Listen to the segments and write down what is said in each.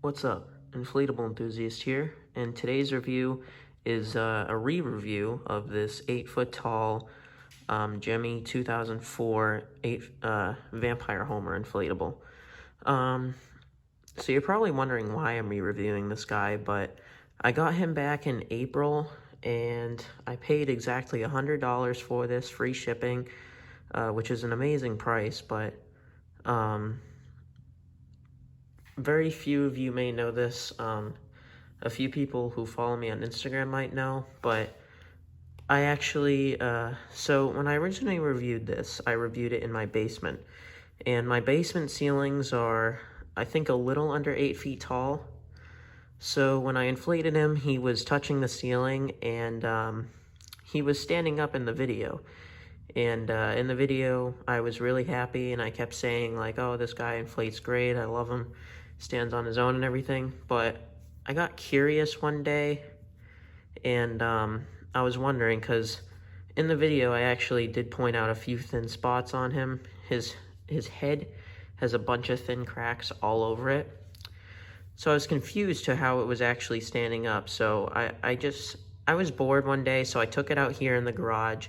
What's up? Inflatable enthusiast here, and today's review is a re-review of this 8-foot tall Gemmy 2004 Vampire Homer inflatable. So you're probably wondering why I'm re-reviewing this guy, but I got him back in April, and I paid exactly $100 for this, free shipping, which is an amazing price, but very few of you may know this. A few people who follow me on Instagram might know, but I actually, so when I originally reviewed this, I reviewed it in my basement. And my basement ceilings are, I think, a little under 8 feet tall. So when I inflated him, he was touching the ceiling, and he was standing up in the video. And in the video, I was really happy, and I kept saying, like, oh, this guy inflates great, I love him, stands on his own and everything. But I got curious one day, and I was wondering, because in the video, I actually did point out a few thin spots on him. His head has a bunch of thin cracks all over it. So I was confused to how it was actually standing up. So I was bored one day, so I took it out here in the garage.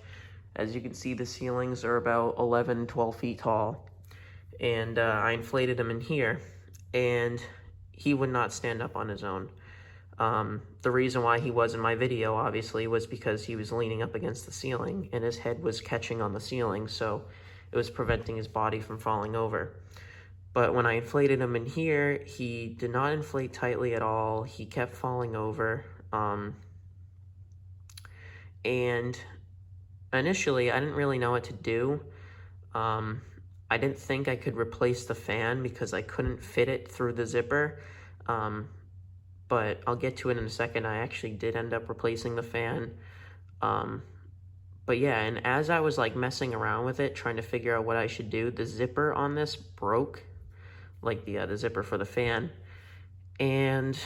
As you can see, the ceilings are about 11, 12 feet tall. And I inflated him in here, and he would not stand up on his own. The reason why he was in my video, obviously, was because he was leaning up against the ceiling, and his head was catching on the ceiling, so it was preventing his body from falling over. But when I inflated him in here, he did not inflate tightly at all. He kept falling over. And initially, I didn't really know what to do. I didn't think I could replace the fan because I couldn't fit it through the zipper. But I'll get to it in a second. I actually did end up replacing the fan. But yeah, and as I was like messing around with it, trying to figure out what I should do, the zipper on this broke, like the zipper for the fan. And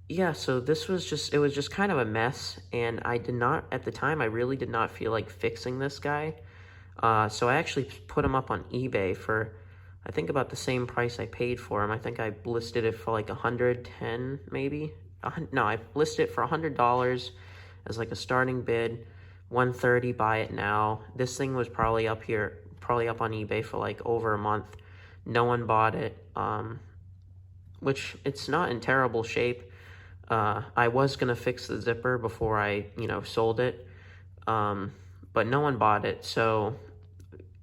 yeah, so it was just kind of a mess, and I did not, at the time, I really did not feel like fixing this guy. So I actually put him up on eBay for, I think, about the same price I paid for him. I think I listed it for like 110, maybe. No, I listed it for $100 as like a starting bid. 130, buy it now. This thing was probably up on eBay for like over a month. No one bought it, which it's not in terrible shape. I was gonna fix the zipper before I, sold it, but no one bought it. So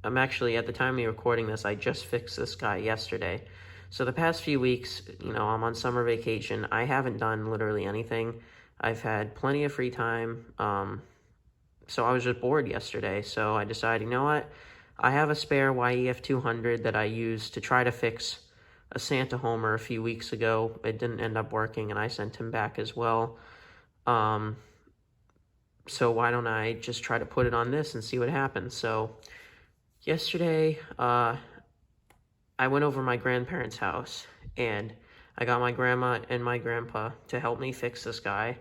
I'm actually, at the time of me recording this, I just fixed this guy yesterday. So the past few weeks, I'm on summer vacation. I haven't done literally anything. I've had plenty of free time. So I was just bored yesterday. So I decided, you know what? I have a spare YEF 200 that I used to try to fix a Santa Homer a few weeks ago. It didn't end up working, and I sent him back as well. So why don't I just try to put it on this and see what happens? So yesterday, I went over to my grandparents' house, and I got my grandma and my grandpa to help me fix this guy.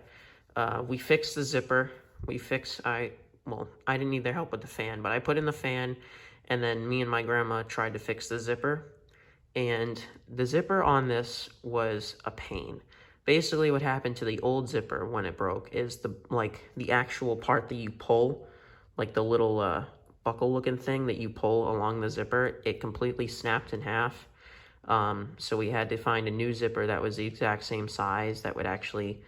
We fixed the zipper. I didn't need their help with the fan, but I put in the fan, and then me and my grandma tried to fix the zipper. And the zipper on this was a pain. Basically, what happened to the old zipper when it broke is the actual part that you pull, like the little buckle-looking thing that you pull along the zipper, it completely snapped in half. So we had to find a new zipper that was the exact same size that would actually,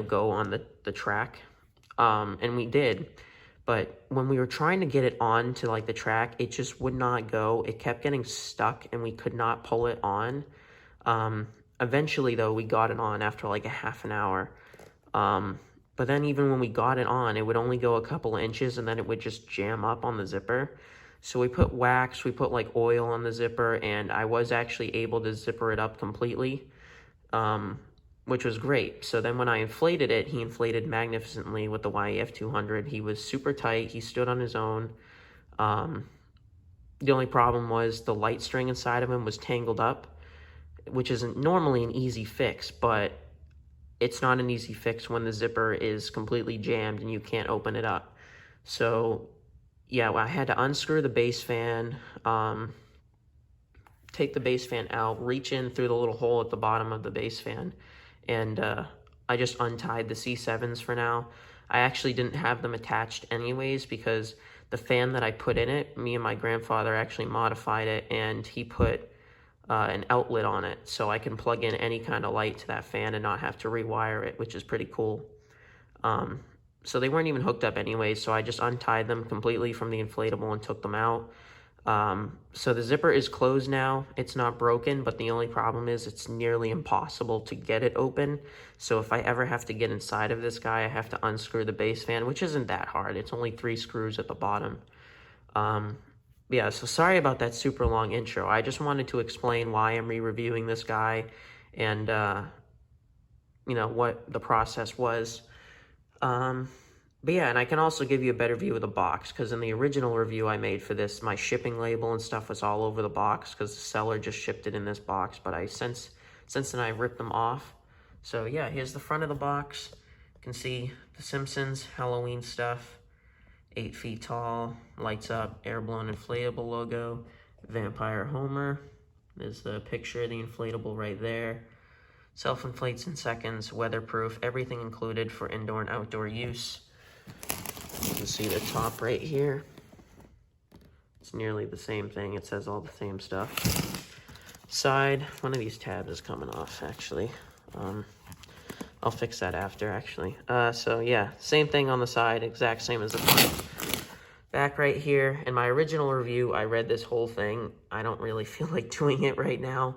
go on the track. And we did. But when we were trying to get it on to the track, it just would not go. It kept getting stuck, and we could not pull it on. Eventually, though, we got it on after like a half an hour. But then even when we got it on, it would only go a couple of inches, and then it would just jam up on the zipper. So we put wax, we put like oil on the zipper, and I was actually able to zipper it up completely, which was great. So then when I inflated it, he inflated magnificently with the YEF 200. He was super tight. He stood on his own. The only problem was the light string inside of him was tangled up, which isn't normally an easy fix, but it's not an easy fix when the zipper is completely jammed and you can't open it up. So yeah, I had to unscrew the base fan, take the base fan out, reach in through the little hole at the bottom of the base fan, and I just untied the C7s for now. I actually didn't have them attached anyways because the fan that I put in it, me and my grandfather actually modified it, and he put an outlet on it so I can plug in any kind of light to that fan and not have to rewire it, which is pretty cool. So they weren't even hooked up anyways, so I just untied them completely from the inflatable and took them out. So the zipper is closed now. It's not broken, but the only problem is it's nearly impossible to get it open. So if I ever have to get inside of this guy, I have to unscrew the base fan, which isn't that hard. It's only 3 screws at the bottom. Yeah, so sorry about that super long intro. I just wanted to explain why I'm re-reviewing this guy and, you know, what the process was. But yeah, and I can also give you a better view of the box, because in the original review I made for this, my shipping label and stuff was all over the box, because the seller just shipped it in this box, but since then I ripped them off. So yeah, here's the front of the box. You can see the Simpsons Halloween stuff, 8 feet tall, lights up, air-blown inflatable logo, Vampire Homer. There's the picture of the inflatable right there. Self-inflates in seconds, weatherproof, everything included for indoor and outdoor use. You can see the top right here. It's nearly the same thing. It says all the same stuff. Side, one of these tabs is coming off, actually. I'll fix that after, actually. So yeah, same thing on the side, exact same as the front. Back right here, in my original review, I read this whole thing. I don't really feel like doing it right now.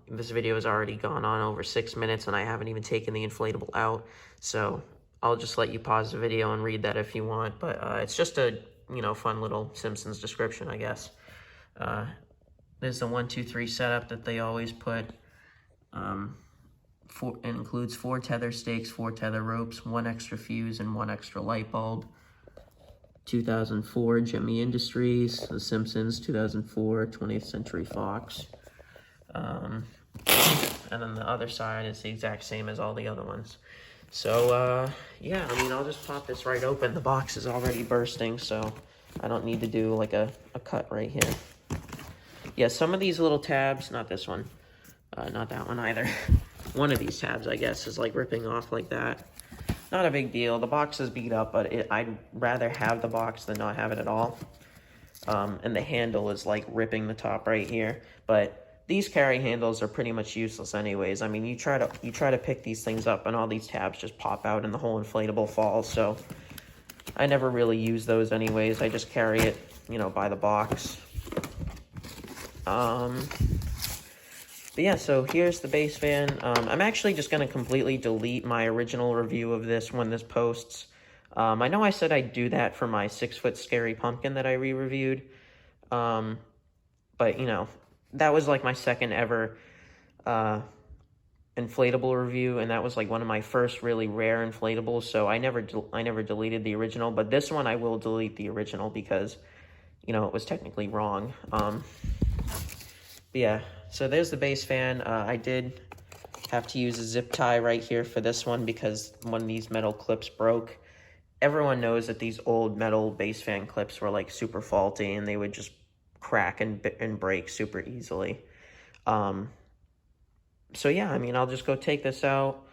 This video has already gone on over 6 minutes, and I haven't even taken the inflatable out. So I'll just let you pause the video and read that if you want. But it's just a, you know, fun little Simpsons description, I guess. There's the 1, 2, 3 setup that they always put. It includes 4 tether stakes, 4 tether ropes, 1 extra fuse, and 1 extra light bulb. 2004 Gemmy Industries, The Simpsons, 2004 20th Century Fox. And then the other side is the exact same as all the other ones. So, yeah, I mean, I'll just pop this right open. The box is already bursting, so I don't need to do, like, a cut right here. Yeah, some of these little tabs, not this one, not that one either. One of these tabs, I guess, is, like, ripping off like that. Not a big deal. The box is beat up, but I'd rather have the box than not have it at all. And the handle is, like, ripping the top right here. But these carry handles are pretty much useless anyways. I mean, you try to pick these things up and all these tabs just pop out and the whole inflatable falls. So I never really use those anyways. I just carry it, you know, by the box. But yeah, so here's the base fan. I'm actually just going to completely delete my original review of this when this posts. I know I said I'd do that for my 6-foot scary pumpkin that I re-reviewed. But, you know, that was like my second ever inflatable review, and that was like one of my first really rare inflatables, so I never deleted the original, but this one I will delete the original because, you know, it was technically wrong. But yeah, so there's the base fan. I did have to use a zip tie right here for this one because one of these metal clips broke. Everyone knows that these old metal base fan clips were like super faulty and they would just crack and break super easily. So yeah, I mean, I'll just go take this out.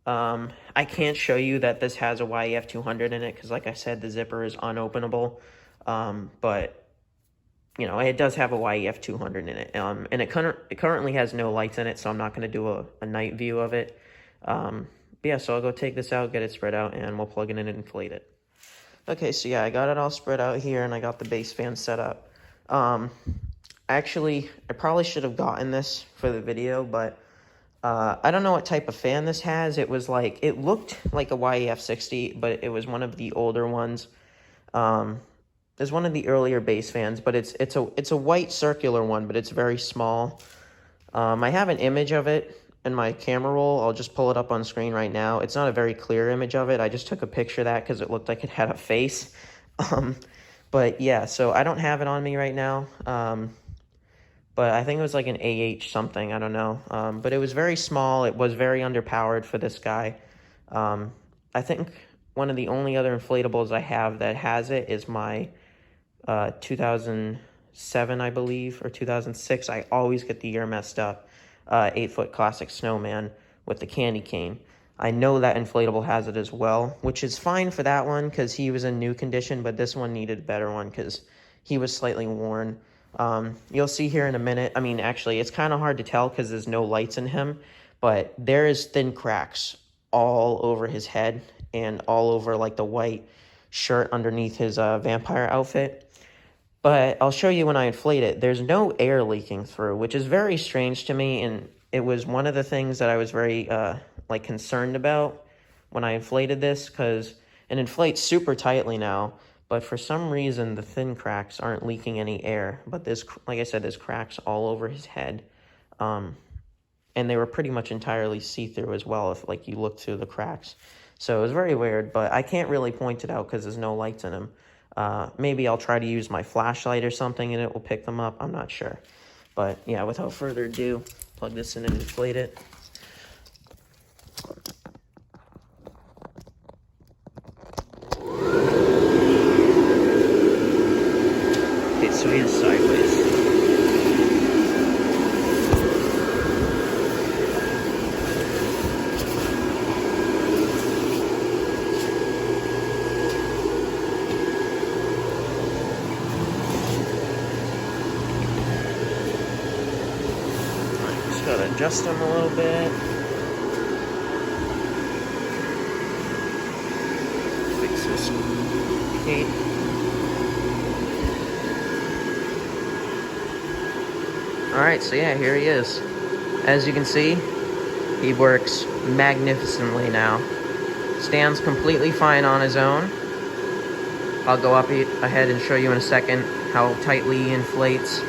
I can't show you that this has a YEF 200 in it because, like I said, the zipper is unopenable. But you know, it does have a YEF 200 in it. And it currently has no lights in it, so I'm not going to do a night view of it. But yeah, so I'll go take this out, get it spread out, and we'll plug it in and inflate it. Okay, so yeah, I got it all spread out here, and I got the base fan set up. Actually, I probably should have gotten this for the video, but I don't know what type of fan this has. It was like, it looked like a YEF 60, but it was one of the older ones. There's one of the earlier base fans, but it's a white circular one, but it's very small. I have an image of it in my camera roll. I'll just pull it up on screen right now. It's not a very clear image of it. I just took a picture of that because it looked like it had a face. But yeah, so I don't have it on me right now. But I think it was like an AH something, I don't know. But it was very small. It was very underpowered for this guy. I think one of the only other inflatables I have that has it is my 2000 2007, I believe, or 2006. I always get the year messed up. 8-foot classic snowman with the candy cane. I know that Inflatable has it as well, which is fine for that one because he was in new condition, but this one needed a better one because he was slightly worn. You'll see here in a minute. I mean, actually, it's kind of hard to tell because there's no lights in him, but there is thin cracks all over his head and all over like the white shirt underneath his vampire outfit. But I'll show you when I inflate it. There's no air leaking through, which is very strange to me, and it was one of the things that I was very concerned about when I inflated this, because it inflates super tightly now, but for some reason the thin cracks aren't leaking any air. But there's, like I said, there's cracks all over his head, and they were pretty much entirely see-through as well if like you look through the cracks. So it was very weird, but I can't really point it out because there's no lights in him. Maybe I'll try to use my flashlight or something and it will pick them up. I'm not sure. But yeah, without further ado, plug this in and inflate it. Okay, so he is sideways. Gotta adjust them a little bit. Fix this gate. Alright, so yeah, here he is. As you can see, he works magnificently now. Stands completely fine on his own. I'll go up ahead and show you in a second how tightly he inflates.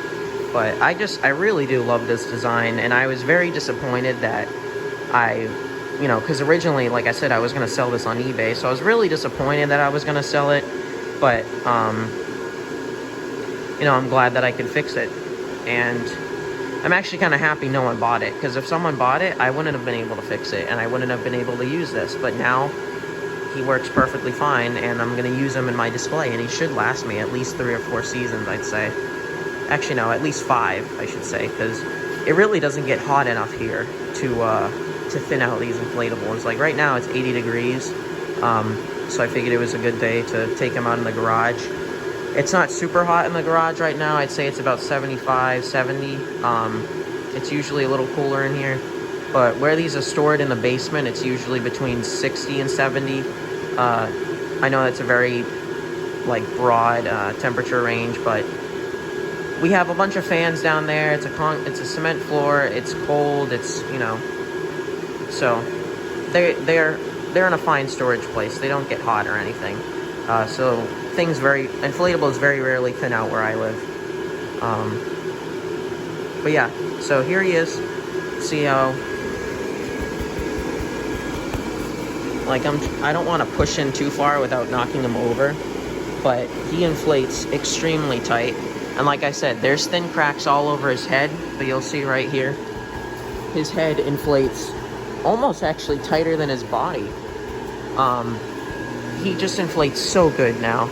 But I really do love this design, and I was very disappointed that because originally, like I said, I was going to sell this on eBay, so I was really disappointed that I was going to sell it, but, I'm glad that I could fix it, and I'm actually kind of happy no one bought it, because if someone bought it, I wouldn't have been able to fix it, and I wouldn't have been able to use this, but now he works perfectly fine, and I'm going to use him in my display, and he should last me at least 3 or 4 seasons, I'd say. Actually, no, at least 5, I should say, because it really doesn't get hot enough here to thin out these inflatables. Like, right now, it's 80 degrees, so I figured it was a good day to take them out in the garage. It's not super hot in the garage right now. I'd say it's about 75, 70. It's usually a little cooler in here, but where these are stored in the basement, it's usually between 60 and 70. I know that's a very, broad temperature range, but we have a bunch of fans down there. It's a cement floor. It's cold. It's, so they're in a fine storage place. They don't get hot or anything. So inflatables very rarely thin out where I live. But yeah, so here he is. See how, I don't want to push in too far without knocking him over, but he inflates extremely tight. And like I said, there's thin cracks all over his head, but you'll see right here, his head inflates almost actually tighter than his body. He just inflates so good now.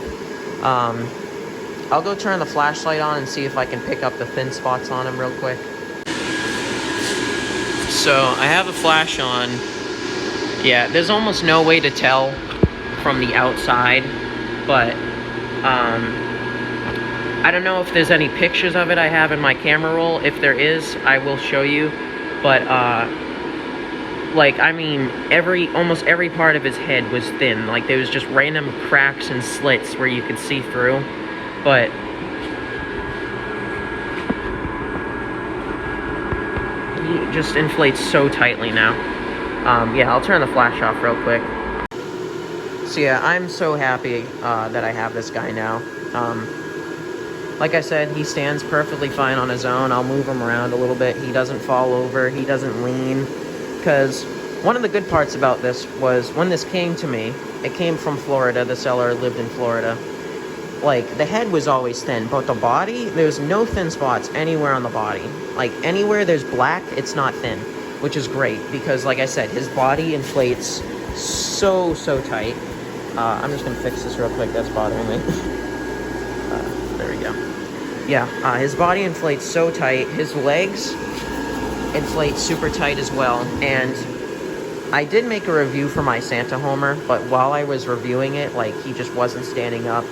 I'll go turn the flashlight on and see if I can pick up the thin spots on him real quick. So I have the flash on. Yeah, there's almost no way to tell from the outside, but I don't know if there's any pictures of it I have in my camera roll. If there is, I will show you. But, almost every part of his head was thin. Like, there was just random cracks and slits where you could see through. But he just inflates so tightly now. Yeah, I'll turn the flash off real quick. So yeah, I'm so happy that I have this guy now. Like I said, he stands perfectly fine on his own. I'll move him around a little bit. He doesn't fall over. He doesn't lean. Because one of the good parts about this was when this came to me, it came from Florida. The seller lived in Florida. Like, the head was always thin, but the body, there's no thin spots anywhere on the body. Like, anywhere there's black, it's not thin, which is great. Because, like I said, his body inflates so tight. I'm just going to fix this real quick. That's bothering me. There we go. Yeah, his body inflates so tight. His legs inflate super tight as well. And I did make a review for my Santa Homer, but while I was reviewing it, like, he just wasn't standing up,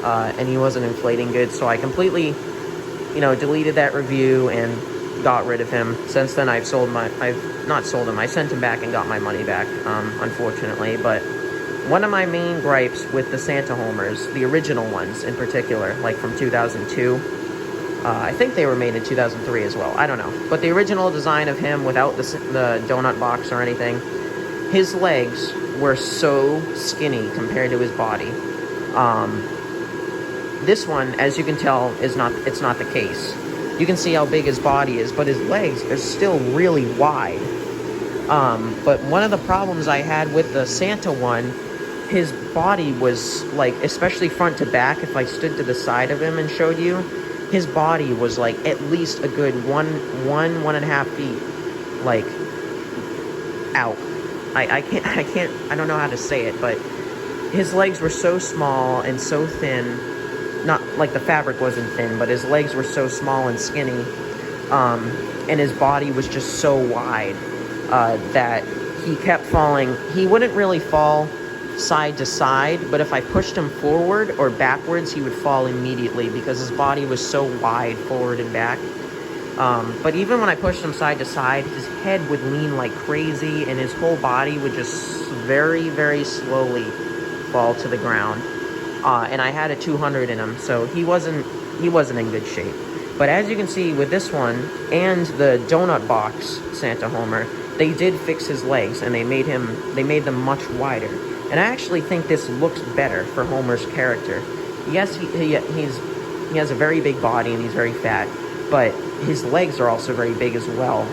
and he wasn't inflating good. So I completely, you know, deleted that review and got rid of him. Since then, I've not sold him. I sent him back and got my money back, unfortunately. But one of my main gripes with the Santa Homers, the original ones in particular, like from 2002, I think they were made in 2003 as well. I don't know. But the original design of him without the donut box or anything, his legs were so skinny compared to his body. This one, as you can tell, it's not the case. You can see how big his body is, but his legs are still really wide. But one of the problems I had with the Santa one, his body was, like, especially front to back, if I stood to the side of him and showed you, his body was, like, at least a good 1.5 feet, like, out. I don't know how to say it, but his legs were so small and so thin. Not, like, the fabric wasn't thin, but his legs were so small and skinny, and his body was just so wide, that he kept falling. He wouldn't really fall side to side, but if I pushed him forward or backwards, he would fall immediately because his body was so wide forward and back. But even when I pushed him side to side, his head would lean like crazy, and his whole body would just very, very slowly fall to the ground. And I had a 200 in him, so he wasn't in good shape. But as you can see with this one and the donut box Santa Homer, they did fix his legs, and they made them much wider. And I actually think this looks better for Homer's character. Yes, he has a very big body and he's very fat, but his legs are also very big as well.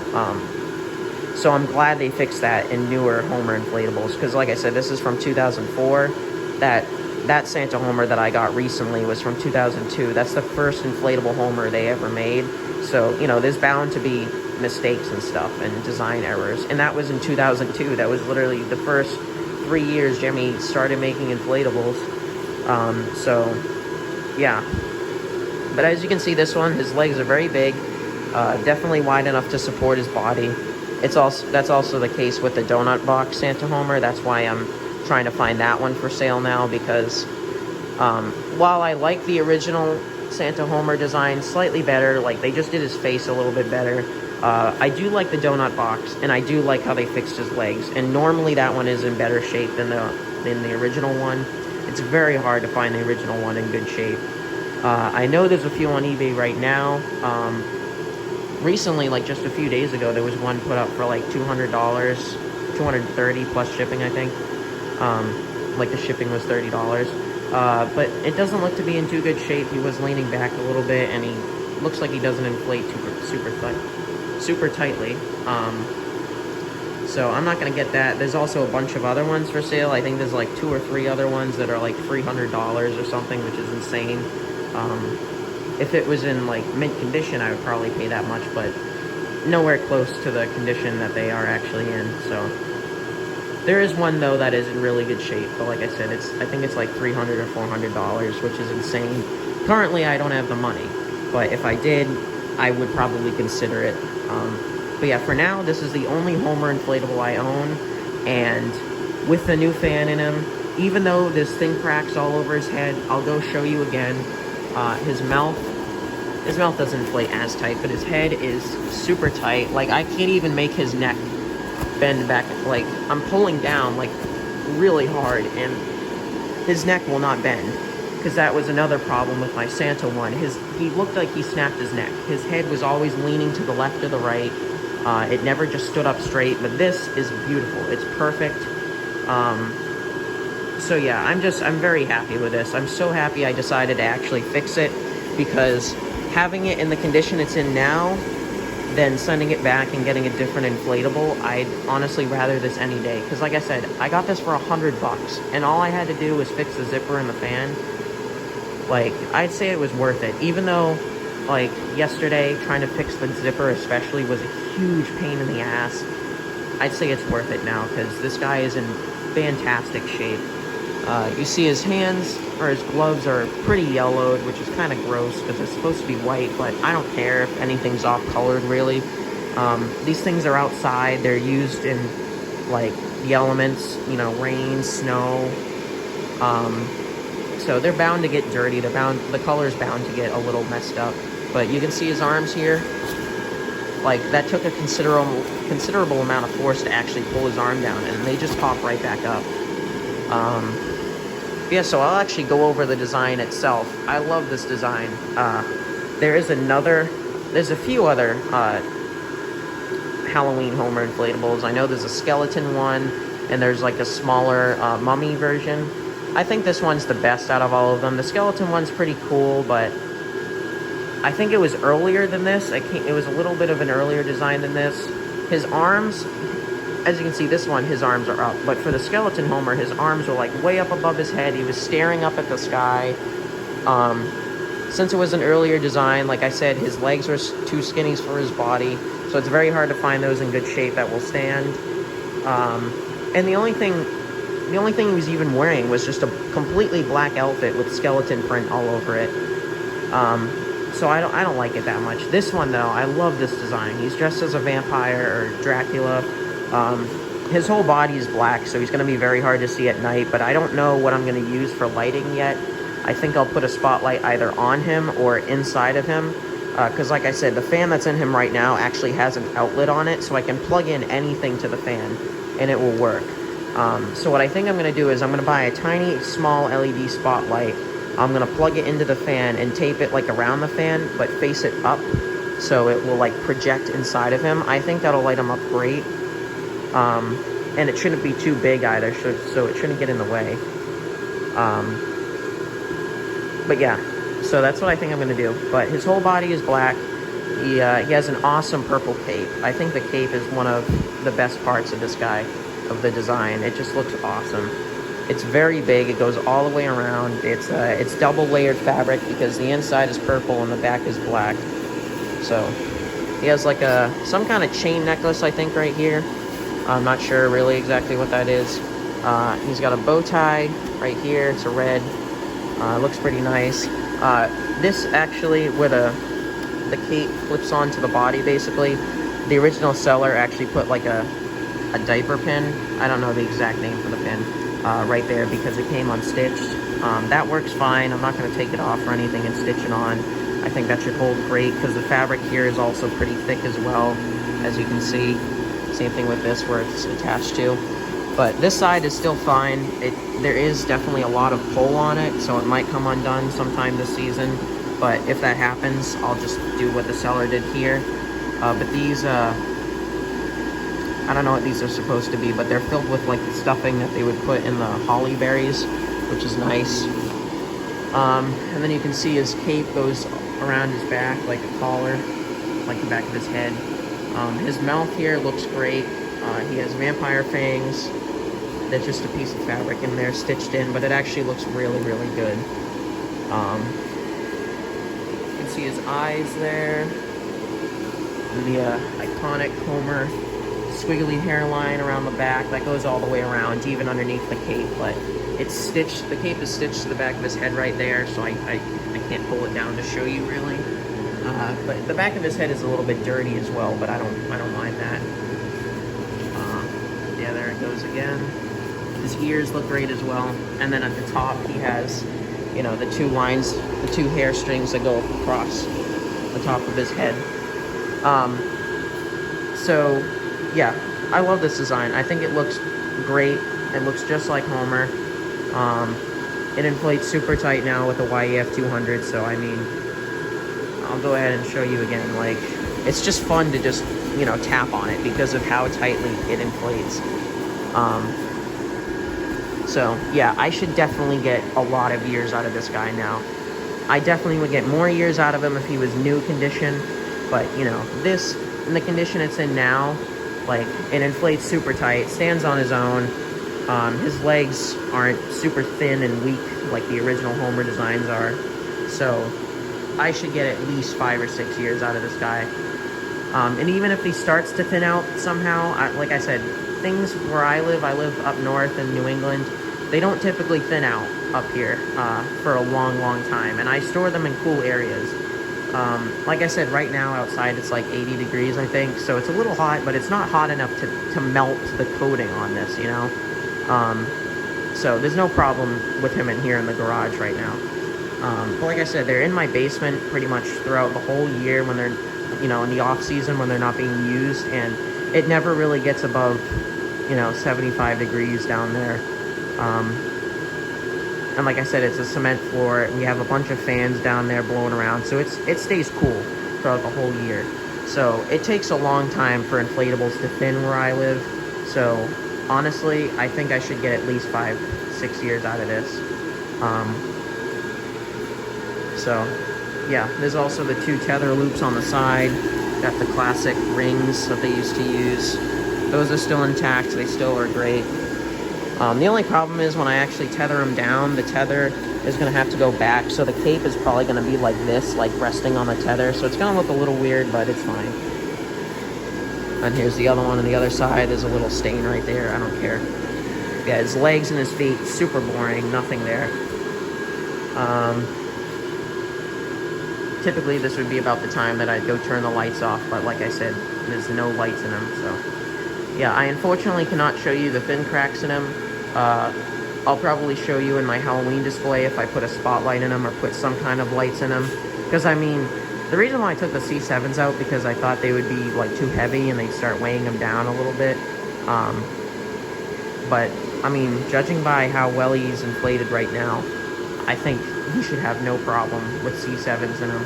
So I'm glad they fixed that in newer Homer inflatables, because like I said, this is from 2004. That Santa Homer that I got recently was from 2002. That's the first inflatable Homer they ever made. So, you know, there's bound to be mistakes and stuff and design errors. And that was in 2002. That was literally the first 3 years Gemmy started making inflatables. So, yeah. But as you can see, this one, his legs are very big. Definitely wide enough to support his body. That's also the case with the donut box Santa Homer. That's why I'm trying to find that one for sale now, because while I like the original Santa Homer design slightly better, like they just did his face a little bit better, I do like the donut box, and I do like how they fixed his legs. And normally that one is in better shape than the original one. It's very hard to find the original one in good shape. I know there's a few on eBay right now. Recently, like just a few days ago, there was one put up for like $200, $230 plus shipping, I think. Like the shipping was $30. But it doesn't look to be in too good shape. He was leaning back a little bit, and he looks like he doesn't inflate super tightly. So I'm not gonna get that. There's also a bunch of other ones for sale. I think there's like 2 or 3 other ones that are like $300 or something, which is insane. If it was in like mint condition, I would probably pay that much, but nowhere close to the condition that they are actually in. So there is one though that is in really good shape, but like I said, I think it's like $300 or $400, which is insane. Currently, I don't have the money, but if I did, I would probably consider it. But yeah, for now, this is the only Homer inflatable I own, and with the new fan in him, even though this thing cracks all over his head, I'll go show you again. His mouth doesn't inflate as tight, but his head is super tight. Like, I can't even make his neck bend back. Like, I'm pulling down, like, really hard, and his neck will not bend. Because that was another problem with my Santa one. He looked like he snapped his neck. His head was always leaning to the left or the right. It never just stood up straight, but this is beautiful. It's perfect. So yeah, I'm very happy with this. I'm so happy I decided to actually fix it, because having it in the condition it's in now, than sending it back and getting a different inflatable, I'd honestly rather this any day. Because like I said, I got this for $100, and all I had to do was fix the zipper and the fan. Like, I'd say it was worth it. Even though, like, yesterday, trying to fix the zipper especially was a huge pain in the ass, I'd say it's worth it now, because this guy is in fantastic shape. You see his hands, or his gloves, are pretty yellowed, which is kind of gross because it's supposed to be white, but I don't care if anything's off-colored, really. These things are outside. They're used in, like, the elements, you know, rain, snow. So they're bound to get dirty. The color's bound to get a little messed up. But you can see his arms here. Like, that took a considerable amount of force to actually pull his arm down, and they just pop right back up. Yeah, so I'll actually go over the design itself. I love this design. There's a few other Halloween Homer inflatables. I know there's a skeleton one, and there's like a smaller mummy version. I think this one's the best out of all of them. The skeleton one's pretty cool, but I think it was earlier than this. It was a little bit of an earlier design than this. His arms, as you can see, this one, his arms are up. But for the skeleton Homer, his arms were like way up above his head. He was staring up at the sky. Since it was an earlier design, like I said, his legs were too skinny for his body. So it's very hard to find those in good shape that will stand. And the only thing he was even wearing was just a completely black outfit with skeleton print all over it. So I don't like it that much. This one, though, I love this design. He's dressed as a vampire or Dracula. His whole body is black, so he's going to be very hard to see at night, but I don't know what I'm going to use for lighting yet. I think I'll put a spotlight either on him or inside of him, because like I said, the fan that's in him right now actually has an outlet on it, so I can plug in anything to the fan, and it will work. So what I think I'm going to do is I'm going to buy a tiny, small LED spotlight. I'm going to plug it into the fan and tape it like around the fan, but face it up so it will like project inside of him. I think that'll light him up great. And it shouldn't be too big either, so it shouldn't get in the way. But yeah, so that's what I think I'm going to do. But his whole body is black. He has an awesome purple cape. I think the cape is one of the best parts of this guy, of the design. It just looks awesome. It's very big. It goes all the way around. It's double layered fabric because the inside is purple and the back is black. So he has like some kind of chain necklace, I think, right here. I'm not sure really exactly what that is. He's got a bow tie right here. It's a red. Looks pretty nice. This actually, where the cape clips onto the body, basically, the original seller actually put like a diaper pin. I don't know the exact name for the pin. Right there, because it came unstitched. That works fine. I'm not going to take it off or anything and stitch it on. I think that should hold great because the fabric here is also pretty thick as well, as you can see. Same thing with this where it's attached to. But this side is still fine. There is definitely a lot of pull on it, so it might come undone sometime this season. But if that happens, I'll just do what the seller did here. But these, I don't know what these are supposed to be, but they're filled with like the stuffing that they would put in the holly berries, which is nice. And then you can see his cape goes around his back like a collar, like the back of his head. His mouth here looks great. He has vampire fangs. There's just a piece of fabric in there stitched in, but it actually looks really, really good. You can see his eyes there. And the iconic Homer squiggly hairline around the back that goes all the way around, even underneath the cape, but it's stitched. The cape is stitched to the back of his head right there, so I can't pull it down to show you really. But the back of his head is a little bit dirty as well, but I don't mind that. Yeah, there it goes again. His ears look great as well, and then at the top he has, you know, the two lines, the two hair strings that go across the top of his head. So yeah, I love this design. I think it looks great. It looks just like Homer. It inflates super tight now with the YEF 200, so I mean, I'll go ahead and show you again. Like, it's just fun to just, you know, tap on it because of how tightly it inflates. So yeah, I should definitely get a lot of years out of this guy now. I definitely would get more years out of him if he was new condition, but you know, this, in the condition it's in now, like, it inflates super tight, stands on his own. His legs aren't super thin and weak like the original Homer designs are. So I should get at least 5 or 6 years out of this guy. And even if he starts to thin out somehow, like I said, things where I live up north in New England, they don't typically thin out up here for a long time, and I store them in cool areas. Like I said, right now outside it's like 80 degrees, I think, so it's a little hot, but it's not hot enough to melt the coating on this, you know? So there's no problem with him in here in the garage right now. But like I said, they're in my basement pretty much throughout the whole year when they're, you know, in the off season when they're not being used, and it never really gets above, you know, 75 degrees down there. And like I said, it's a cement floor. We have a bunch of fans down there blowing around, so it stays cool throughout the whole year. So it takes a long time for inflatables to thin where I live. So honestly, I think I should get at least 5-6 years out of this. So yeah, there's also the 2 tether loops on the side. Got the classic rings that they used to use. Those are still intact. They still are great. The only problem is when I actually tether them down, the tether is going to have to go back. So the cape is probably going to be like this, like resting on the tether. So it's going to look a little weird, but it's fine. And here's the other one on the other side. There's a little stain right there. I don't care. Yeah, his legs and his feet, super boring. Nothing there. Typically, this would be about the time that I'd go turn the lights off. But like I said, there's no lights in them, so... Yeah, I unfortunately cannot show you the thin cracks in them. I'll probably show you in my Halloween display if I put a spotlight in them or put some kind of lights in them. Because, I mean, the reason why I took the C7s out, because I thought they would be, like, too heavy and they'd start weighing them down a little bit. But, I mean, judging by how well he's inflated right now, I think he should have no problem with C7s in him.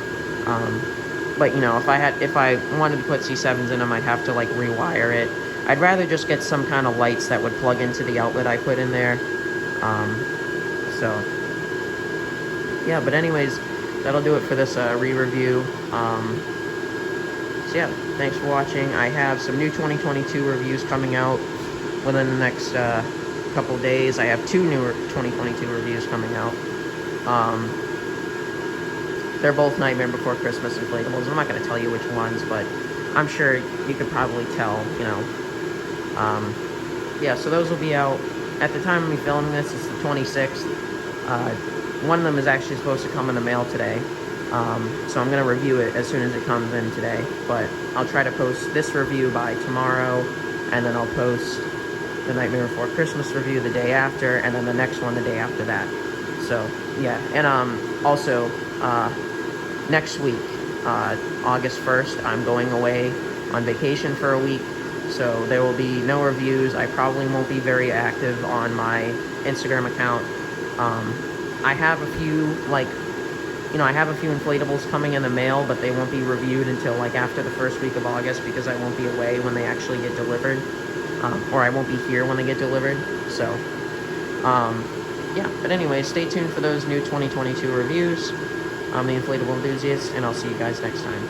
But, you know, if I wanted to put C7s in him, I'd have to, like, rewire it. I'd rather just get some kind of lights that would plug into the outlet I put in there. So, yeah, but anyways, that'll do it for this re-review. So, yeah, thanks for watching. I have some new 2022 reviews coming out within the next couple days. I have 2 new 2022 reviews coming out. They're both Nightmare Before Christmas inflatables. I'm not going to tell you which ones, but I'm sure you could probably tell, you know. Yeah, so those will be out. At the time of me filming this, it's the 26th. One of them is actually supposed to come in the mail today. So I'm going to review it as soon as it comes in today. But I'll try to post this review by tomorrow, and then I'll post the Nightmare Before Christmas review the day after, and then the next one the day after that. So, yeah. And also, next week, August 1st, I'm going away on vacation for a week. So there will be no reviews. I probably won't be very active on my Instagram account. I have a few, like, you know, I have a few inflatables coming in the mail, but they won't be reviewed until, like, after the first week of August, because I won't be away when they actually get delivered. Or I won't be here when they get delivered. So, yeah. But anyway, stay tuned for those new 2022 reviews. I'm the Inflatable Enthusiast, and I'll see you guys next time.